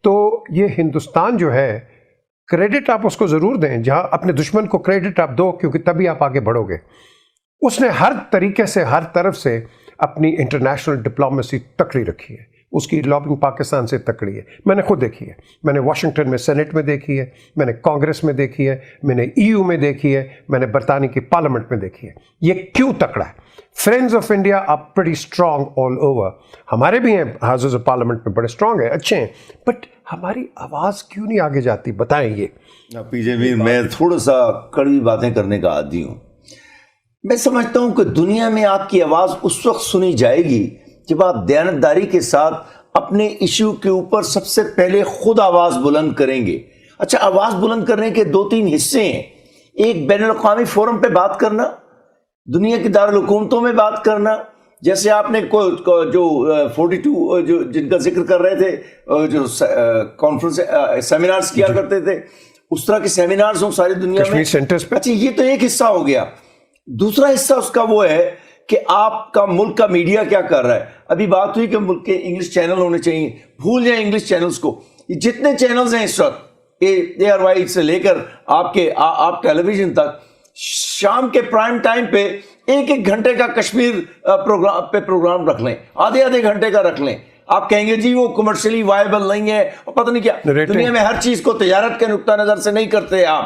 تو یہ ہندوستان جو ہے کریڈٹ آپ اس کو ضرور دیں، جہاں اپنے دشمن کو کریڈٹ آپ دو کیونکہ تبھی آپ آگے بڑھو گے. اس نے ہر طریقے سے ہر طرف سے اپنی انٹرنیشنل ڈپلومیسی تکڑی رکھی ہے. اس کی لابنگ پاکستان سے تکڑی ہے. میں نے خود دیکھی ہے، میں نے واشنگٹن میں سینٹ میں دیکھی ہے، میں نے کانگریس میں دیکھی ہے، میں نے EU میں دیکھی ہے، میں نے برطانیہ کی پارلیمنٹ میں دیکھی ہے. یہ کیوں تکڑا ہے؟ Friends of India are pretty strong all over. ہمارے بھی ہیں ہاؤسز آف پارلیمنٹ میں بڑے اسٹرانگ ہیں، اچھے ہیں، بٹ ہماری آواز کیوں نہیں آگے جاتی؟ بتائیں. یہ پی جے میر، میں تھوڑا سا کڑوی باتیں کرنے کا عادی ہوں. میں سمجھتا ہوں کہ دنیا میں آپ کی آواز اس وقت سنی جائے گی جب آپ دیانتداری کے ساتھ اپنے ایشو کے اوپر سب سے پہلے خود آواز بلند کریں گے. اچھا، آواز بلند کرنے کے 2-3 حصے ہیں. ایک بین الاقوامی فورم پہ بات کرنا، دنیا کی دارالحکومتوں میں بات کرنا، جیسے آپ نے جو 42 جو جن کا ذکر کر رہے تھے، جو کانفرنس سیمینارز کیا کرتے تھے، اس طرح کے سیمینارز ہوں ساری دنیا میں. کشمیر سینٹرز پہ. اچھا، یہ تو ایک حصہ ہو گیا. دوسرا حصہ اس کا وہ ہے کہ آپ کا ملک کا میڈیا کیا کر رہا ہے. ابھی بات ہوئی کہ ملک کے انگلش چینل ہونے چاہیے. بھول جائیں انگلش چینلز کو. یہ جتنے چینلز ہیں اس وقت ARY سے لے کر آپ ٹیلی ویژن تک، شام کے پرائم ٹائم پہ 1 گھنٹے کا کشمیر پروگرام رکھ لیں، آدھے گھنٹے کا رکھ لیں. آپ کہیں گے جی وہ کمرشلی وائبل نہیں ہے، اور پتہ نہیں کیا. دنیا میں ہر چیز کو تجارت کے نقطہ نظر سے نہیں کرتے آپ.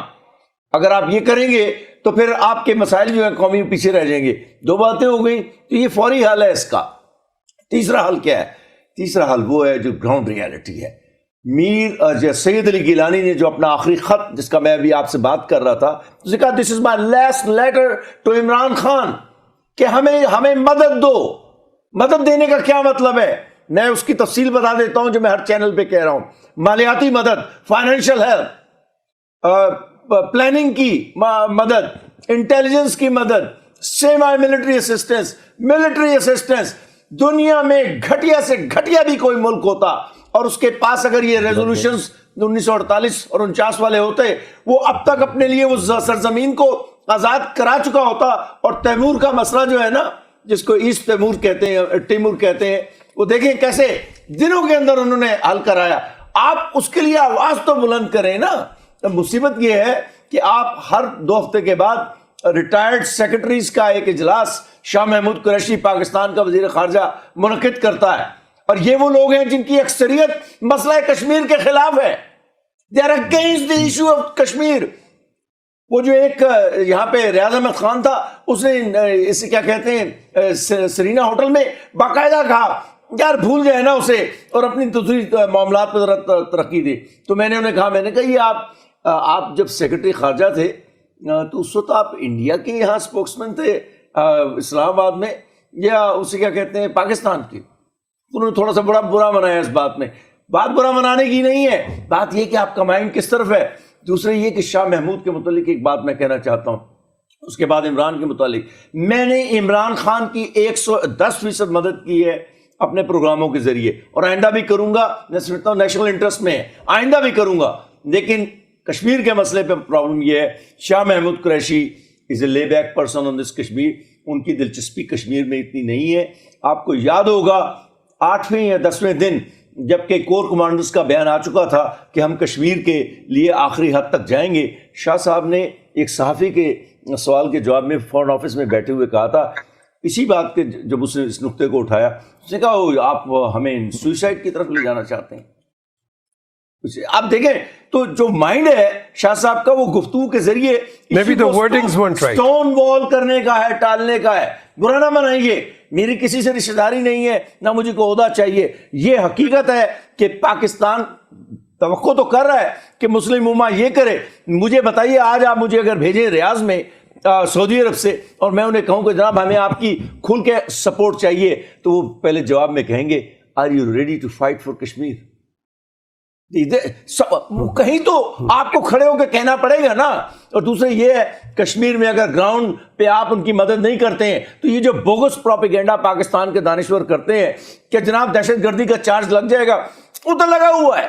اگر آپ یہ کریں گے تو پھر آپ کے مسائل جو ہیں قومی پیچھے رہ جائیں گے. 2 باتیں ہو گئی. تو یہ فوری حل ہے اس کا. تیسرا حل کیا ہے؟ تیسرا حل وہ ہے جو گراؤنڈ ریالٹی ہے. سید علی گیلانی نے جو اپنا آخری خط، جس کا میں ابھی آپ سے بات کر رہا تھا، اس نے کہا this is my last letter to Imran Khan, کہ ہمیں مدد دو. مدد دینے کا کیا مطلب ہے؟ میں اس کی تفصیل بتا دیتا ہوں جو میں ہر چینل پہ کہہ رہا ہوں. مالیاتی مدد، فائنینشیل ہیلپ، پلاننگ کی مدد، انٹیلیجنس کی مدد، semi military assistance, military assistance. دنیا میں گھٹیا سے گھٹیا بھی کوئی ملک ہوتا اور اس کے پاس اگر یہ ریزولوشنز 1948 اور 49 والے ہوتے، وہ اب تک اپنے لیے اس سرزمین کو آزاد کرا چکا ہوتا. اور تیمور کا مسئلہ جو ہے نا، جس کو ایسٹ تیمور کہتے ہیں، تیمور کہتے ہیں، وہ دیکھیں کیسے دنوں کے اندر انہوں نے حل کرایا. آپ اس کے لیے آواز تو بلند کریں نا. مصیبت یہ ہے کہ آپ ہر 2 ہفتے کے بعد ریٹائرڈ سیکرٹریز کا ایک اجلاس شاہ محمود قریشی، پاکستان کا وزیر خارجہ، منعقد کرتا ہے. اور یہ وہ لوگ ہیں جن کی اکثریت مسئلہ کشمیر کے خلاف ہے. They are against the issue of Kashmir. وہ جو ایک یہاں پہ ریاض احمد خان تھا، اس نے اسے کیا کہتے ہیں، سرینا ہوٹل میں باقاعدہ کہا یار بھول جائے نا اسے اور اپنی دوسری معاملات پہ ذرا ترقی دی. تو میں نے انہیں کہا، میں نے کہا یہ آپ جب سیکرٹری خارجہ تھے تو اس وقت آپ انڈیا کے یہاں اسپوکس مین تھے اسلام آباد میں، یا اسے کیا کہتے ہیں پاکستان کی. انہوں نے تھوڑا سا برا منایا اس بات میں. بات برا منانے کی نہیں ہے، بات یہ کہ آپ کا مائنڈ کس طرف ہے. دوسرے یہ کہ شاہ محمود کے متعلق ایک بات میں کہنا چاہتا ہوں، اس کے بعد عمران کے متعلق. میں نے عمران خان کی 110% مدد کی ہے اپنے پروگراموں کے ذریعے، اور آئندہ بھی کروں گا. میں سمجھتا ہوں نیشنل انٹرسٹ میں ہے، آئندہ بھی کروں گا. لیکن کشمیر کے مسئلے پہ پرابلم یہ ہے، شاہ محمود قریشی از اے لے بیک پرسن آن دس کشمیر. ان کی دلچسپی کشمیر میں اتنی نہیں ہے. آپ کو یاد ہوگا 8ویں یا 10ویں دن جبکہ کور کمانڈرز کا بیان آ چکا تھا کہ ہم کشمیر کے لیے آخری حد تک جائیں گے، شاہ صاحب نے ایک صحافی کے سوال کے جواب میں فورن آفس میں بیٹھے ہوئے کہا تھا اسی بات کے، جب اس نے اس نقطے کو اٹھایا، اس نے کہا آپ ہمیں سوئسائڈ کی طرف لے جانا چاہتے ہیں. آپ دیکھیں تو جو مائنڈ ہے شاہ صاحب کا، وہ گفتگو کے ذریعے سٹون وال کرنے کا ہے، ٹالنے کا ہے. برا نہ منائیے، میری کسی سے رشتہ داری نہیں ہے، نہ مجھے کو عہدہ چاہیے. یہ حقیقت ہے کہ پاکستان توقع تو کر رہا ہے کہ مسلم امہ یہ کرے. مجھے بتائیے آج آپ مجھے اگر بھیجیں ریاض میں سعودی عرب سے، اور میں انہیں کہوں کہ جناب ہمیں آپ کی کھل کے سپورٹ چاہیے، تو وہ پہلے جواب میں کہیں گے are you ready to fight for Kashmir. کہیں تو آپ کو کھڑے ہو کے کہنا پڑے گا نا. اور دوسرے یہ ہے کشمیر میں اگر گراؤنڈ پہ آپ ان کی مدد نہیں کرتے ہیں تو یہ جو بوگس پروپیگنڈا پاکستان کے دانشور کرتے ہیں کہ جناب دہشت گردی کا چارج لگ جائے گا، وہ تو لگا ہوا ہے.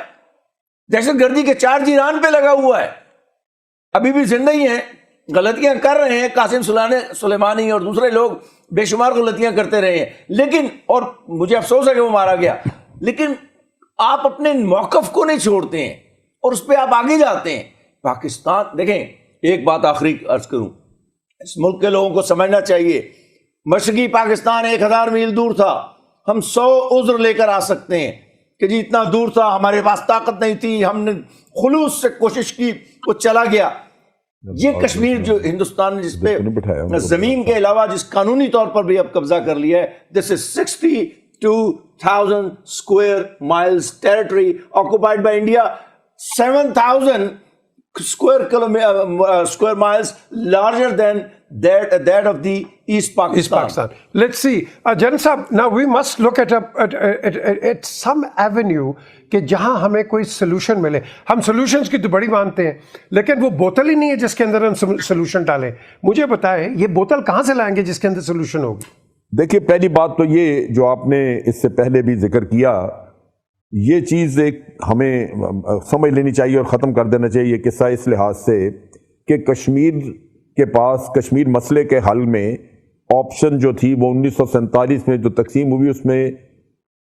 دہشت گردی کے چارج ایران پہ لگا ہوا ہے، ابھی بھی زندہ ہی ہیں، غلطیاں کر رہے ہیں. قاسم سلیمانی اور دوسرے لوگ بے شمار غلطیاں کرتے رہے ہیں، لیکن اور مجھے افسوس ہے کہ وہ مارا گیا. لیکن آپ اپنے موقف کو نہیں چھوڑتے ہیں اور اس پہ آپ آگے جاتے ہیں. پاکستان دیکھیں, ایک بات آخری عرض کروں, اس ملک کے لوگوں کو سمجھنا چاہیے, مشرقی پاکستان 1000 میل دور تھا. ہم 100 عذر لے کر آ سکتے ہیں کہ جی اتنا دور تھا, ہمارے پاس طاقت نہیں تھی, ہم نے خلوص سے کوشش کی, وہ چلا گیا. یہ کشمیر جو ہندوستان نے جس پہ زمین کے علاوہ جس قانونی طور پر بھی اب قبضہ کر لیا ہے, دس از 62,000 square miles territory occupied by India, 7,000 square miles larger than that of the East Pakistan. Let's see. Jan Sahab, now we must look at some avenue کہ جہاں ہمیں کوئی سلوشن ملے. ہم سلوشنز کی تو بڑی مانتے ہیں, لیکن وہ بوتل ہی نہیں ہے جس کے اندر ہم سلوشن ڈالیں. مجھے بتائیں یہ بوتل کہاں سے لائیں گے جس کے اندر سلوشن ہوگی؟ دیکھیے, پہلی بات تو یہ جو آپ نے اس سے پہلے بھی ذکر کیا, یہ چیز ایک ہمیں سمجھ لینی چاہیے اور ختم کر دینا چاہیے یہ قصہ اس لحاظ سے کہ کشمیر کے پاس کشمیر مسئلے کے حل میں آپشن جو تھی وہ 1947 میں جو تقسیم ہوئی اس میں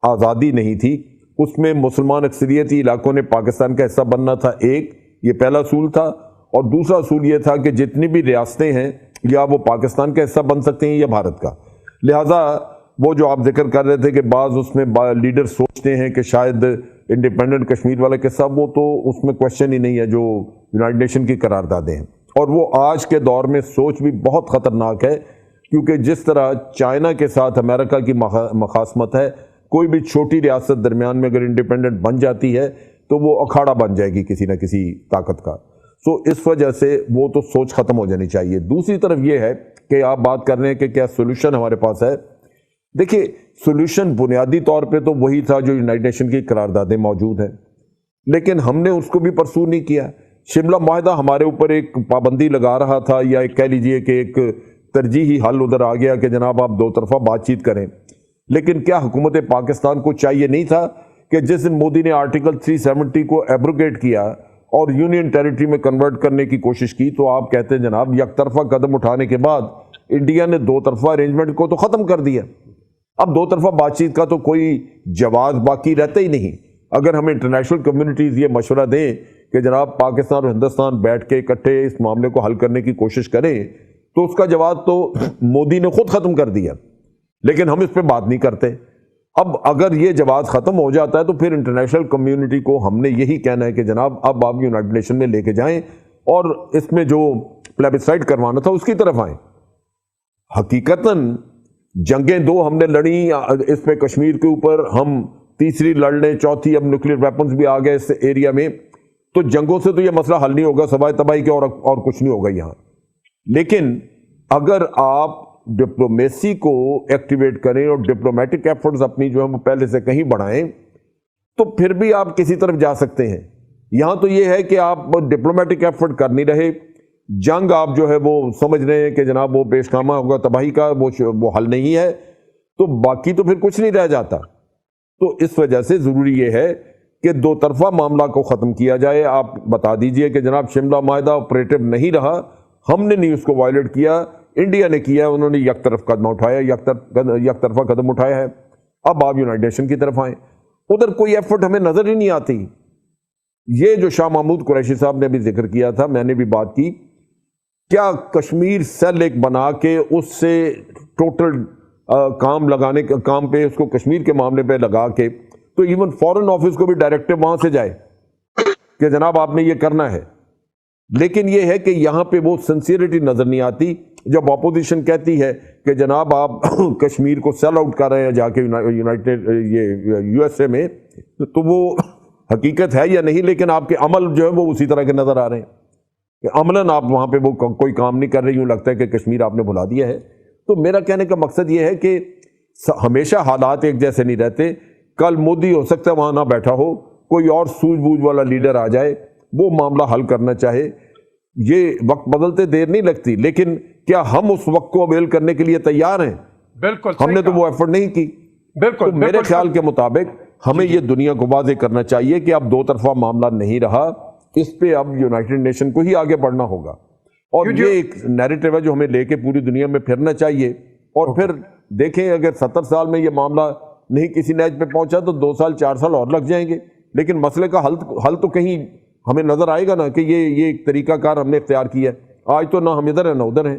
آزادی نہیں تھی. اس میں مسلمان اکثریتی علاقوں نے پاکستان کا حصہ بننا تھا. ایک یہ پہلا اصول تھا, اور دوسرا اصول یہ تھا کہ جتنی بھی ریاستیں ہیں یا وہ پاکستان کا حصہ بن سکتے ہیں یا بھارت کا. لہٰذا وہ جو آپ ذکر کر رہے تھے کہ بعض اس میں لیڈر سوچتے ہیں کہ شاید انڈیپینڈنٹ کشمیر والا قصہ, وہ تو اس میں کوشچن ہی نہیں ہے جو یونائٹڈ نیشن کی قراردادیں ہیں. اور وہ آج کے دور میں سوچ بھی بہت خطرناک ہے, کیونکہ جس طرح چائنا کے ساتھ امریکہ کی مخاصمت ہے, کوئی بھی چھوٹی ریاست درمیان میں اگر انڈیپینڈنٹ بن جاتی ہے تو وہ اکھاڑا بن جائے گی کسی نہ کسی طاقت کا. سو اس وجہ سے وہ تو سوچ ختم ہو جانی چاہیے. دوسری طرف یہ ہے کہ آپ بات کر رہے ہیں کہ کیا سولوشن ہمارے پاس ہے. دیکھیے, سولوشن بنیادی طور پہ تو وہی تھا جو یونائٹڈ نیشن کی قراردادیں موجود ہیں, لیکن ہم نے اس کو بھی پرسو نہیں کیا. شملہ معاہدہ ہمارے اوپر ایک پابندی لگا رہا تھا, یا ایک کہہ لیجئے کہ ایک ترجیحی حل ادھر آ گیا کہ جناب آپ دو طرفہ بات چیت کریں. لیکن کیا حکومت پاکستان کو چاہیے نہیں تھا کہ جس دن مودی نے آرٹیکل 370 کو ایبروگیٹ کیا اور یونین ٹیریٹری میں کنورٹ کرنے کی کوشش کی, تو آپ کہتے ہیں جناب یک طرفہ قدم اٹھانے کے بعد انڈیا نے دو طرفہ ارینجمنٹ کو تو ختم کر دیا. اب دو طرفہ بات چیت کا تو کوئی جواز باقی رہتا ہی نہیں. اگر ہم انٹرنیشنل کمیونٹیز یہ مشورہ دیں کہ جناب پاکستان اور ہندوستان بیٹھ کے اکٹھے اس معاملے کو حل کرنے کی کوشش کریں, تو اس کا جواب تو مودی نے خود ختم کر دیا, لیکن ہم اس پہ بات نہیں کرتے. اب اگر یہ جواز ختم ہو جاتا ہے تو پھر انٹرنیشنل کمیونٹی کو ہم نے یہی کہنا ہے کہ جناب اب آپ یونائٹڈ نیشن میں لے کے جائیں اور اس میں جو پلیبسائٹ کروانا تھا اس کی طرف آئیں. حقیقتاً جنگیں دو ہم نے لڑی اس میں کشمیر کے اوپر, ہم تیسری لڑ لیں, چوتھی اب نیوکلیر ویپنز بھی آ گئے اس ایریا میں, تو جنگوں سے تو یہ مسئلہ حل نہیں ہوگا سوائے تباہی کے, اور کچھ نہیں ہوگا یہاں. لیکن اگر آپ ڈپلومیسی کو ایکٹیویٹ کریں اور ڈپلومیٹک ایفرٹس اپنی جو ہے وہ پہلے سے کہیں بڑھائیں, تو پھر بھی آپ کسی طرف جا سکتے ہیں. یہاں تو یہ ہے کہ آپ ڈپلومیٹک ایفرٹ کر نہیں رہے, جنگ آپ جو ہے وہ سمجھ رہے ہیں کہ جناب وہ پیش خامہ ہوگا تباہی کا, وہ حل نہیں ہے, تو باقی تو پھر کچھ نہیں رہ جاتا. تو اس وجہ سے ضروری یہ ہے کہ دو طرفہ معاملہ کو ختم کیا جائے. آپ بتا دیجئے کہ جناب شملہ معاہدہ آپریٹو نہیں رہا, ہم نے نہیں اس کو وائلیٹ کیا, انڈیا نے کیا, انہوں نے یک طرف قدم اٹھایا, یک طرفہ قدم اٹھایا ہے. اب آپ یونائٹڈ نیشن کی طرف آئیں, ادھر کوئی ایفرٹ ہمیں نظر ہی نہیں آتی. یہ جو شاہ محمود قریشی صاحب نے بھی ذکر کیا تھا, میں نے بھی بات کی, کیا کشمیر سیل ایک بنا کے اس سے ٹوٹل کام پہ اس کو کشمیر کے معاملے پہ لگا کے, تو ایون فورن آفس کو بھی ڈائریکٹو وہاں سے جائے کہ جناب آپ نے یہ کرنا ہے. لیکن یہ ہے کہ یہاں پہ وہ سنسیئرٹی نظر نہیں آتی. جب اپوزیشن کہتی ہے کہ جناب آپ کشمیر کو سیل آؤٹ کر رہے ہیں جا کے یونائٹڈ یو ایس اے میں, تو وہ حقیقت ہے یا نہیں, لیکن آپ کے عمل جو ہے وہ اسی طرح کے نظر آ رہے ہیں کہ عملاً آپ وہاں پہ وہ کوئی کام نہیں کر رہے, یوں لگتا ہے کہ کشمیر آپ نے بھلا دیا ہے. تو میرا کہنے کا مقصد یہ ہے کہ ہمیشہ حالات ایک جیسے نہیں رہتے. کل مودی ہو سکتا ہے وہاں نہ بیٹھا ہو, کوئی اور سوجھ بوجھ والا لیڈر آ جائے, وہ معاملہ حل کرنا چاہے. یہ وقت بدلتے دیر نہیں لگتی, لیکن کیا ہم اس وقت کو اویل کرنے کے لیے تیار ہیں؟ بالکل, ہم نے تو وہ ایفرٹ نہیں کی. بالکل, میرے خیال کے مطابق ہمیں یہ دنیا کو واضح کرنا چاہیے کہ اب دو طرفہ معاملہ نہیں رہا, اس پہ اب یونائٹڈ نیشن کو ہی آگے بڑھنا ہوگا. اور یہ ایک نیریٹو ہے جو ہمیں لے کے پوری دنیا میں پھرنا چاہیے. اور پھر دیکھیں اگر 70 سال میں یہ معاملہ نہیں کسی نیچ پہ پہنچا تو 2 سال 4 سال اور لگ جائیں گے، لیکن مسئلے کا حل تو کہیں ہمیں نظر آئے گا نا کہ یہ ایک طریقہ کار ہم نے اختیار کیا ہے. آج تو نہ ہم ادھر ہیں نہ ادھر ہیں.